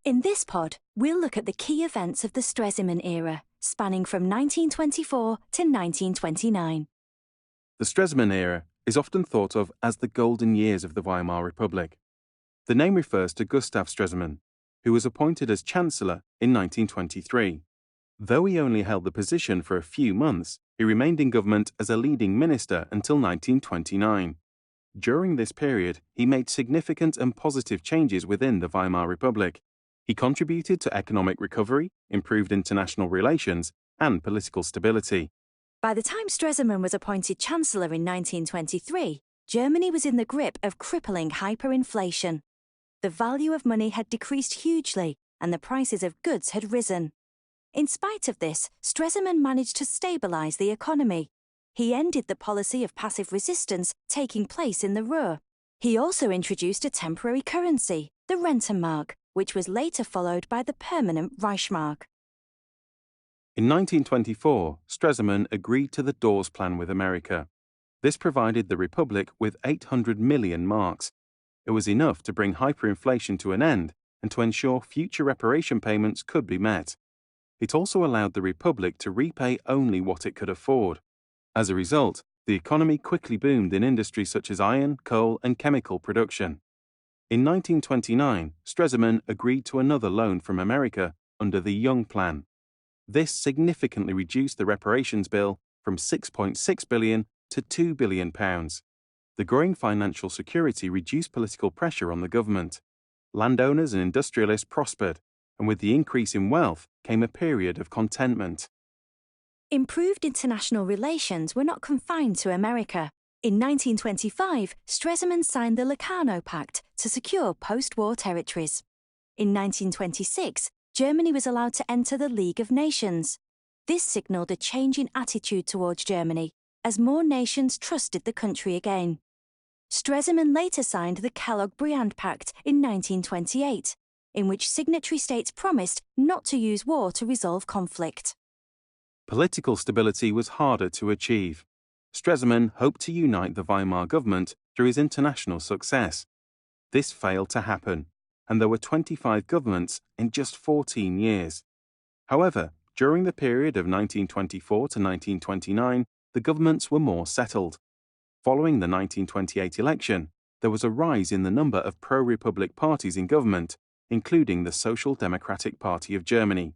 In this pod, we'll look at the key events of the Stresemann era, spanning from 1924 to 1929. The Stresemann Era is often thought of as the golden years of the Weimar Republic. The name refers to Gustav Stresemann, who was appointed as Chancellor in 1923. Though he only held the position for a few months, he remained in government as a leading minister until 1929. During this period, he made significant and positive changes within the Weimar Republic. He contributed to economic recovery, improved international relations, and political stability. By the time Stresemann was appointed Chancellor in 1923, Germany was in the grip of crippling hyperinflation. The value of money had decreased hugely, and the prices of goods had risen. In spite of this, Stresemann managed to stabilize the economy. He ended the policy of passive resistance taking place in the Ruhr. He also introduced a temporary currency, the Rentenmark, which was later followed by the permanent Reichsmark. In 1924, Stresemann agreed to the Dawes Plan with America. This provided the Republic with 800 million marks. It was enough to bring hyperinflation to an end and to ensure future reparation payments could be met. It also allowed the Republic to repay only what it could afford. As a result, the economy quickly boomed in industries such as iron, coal, and chemical production. In 1929, Stresemann agreed to another loan from America under the Young Plan. This significantly reduced the reparations bill from £6.6 billion to £2 billion. The growing financial security reduced political pressure on the government. Landowners and industrialists prospered, and with the increase in wealth came a period of contentment. Improved international relations were not confined to America. In 1925, Stresemann signed the Locarno Pact to secure post-war territories. In 1926, Germany was allowed to enter the League of Nations. This signalled a change in attitude towards Germany, as more nations trusted the country again. Stresemann later signed the Kellogg-Briand Pact in 1928, in which signatory states promised not to use war to resolve conflict. Political stability was harder to achieve. Stresemann hoped to unite the Weimar government through his international success. This failed to happen, and there were 25 governments in just 14 years. However, during the period of 1924 to 1929, the governments were more settled. Following the 1928 election, there was a rise in the number of pro-republic parties in government, including the Social Democratic Party of Germany.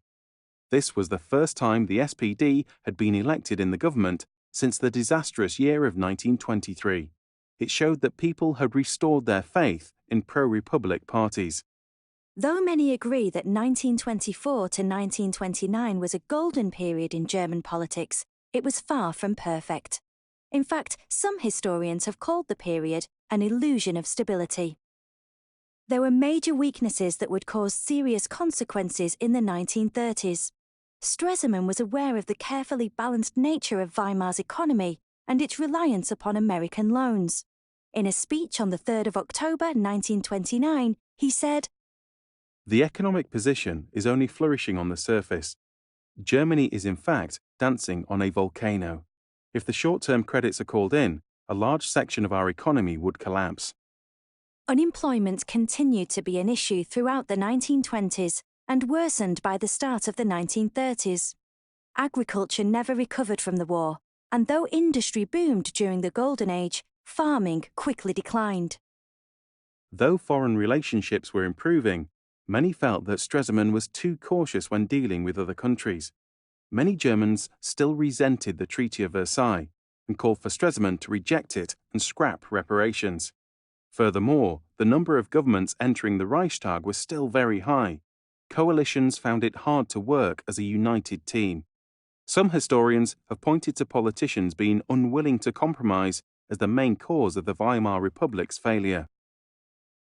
This was the first time the SPD had been elected in the government since the disastrous year of 1923. It showed that people had restored their faith in pro-republic parties. Though many agree that 1924 to 1929 was a golden period in German politics, it was far from perfect. In fact, some historians have called the period an illusion of stability. There were major weaknesses that would cause serious consequences in the 1930s. Stresemann was aware of the carefully balanced nature of Weimar's economy and its reliance upon American loans. In a speech on the 3rd of October 1929, he said, "The economic position is only flourishing on the surface. Germany is in fact dancing on a volcano. If the short-term credits are called in, a large section of our economy would collapse." Unemployment continued to be an issue throughout the 1920s and worsened by the start of the 1930s. Agriculture never recovered from the war, and though industry boomed during the Golden Age, farming quickly declined. Though foreign relationships were improving, many felt that Stresemann was too cautious when dealing with other countries. Many Germans still resented the Treaty of Versailles and called for Stresemann to reject it and scrap reparations. Furthermore, the number of governments entering the Reichstag was still very high. Coalitions found it hard to work as a united team. Some historians have pointed to politicians being unwilling to compromise as the main cause of the Weimar Republic's failure.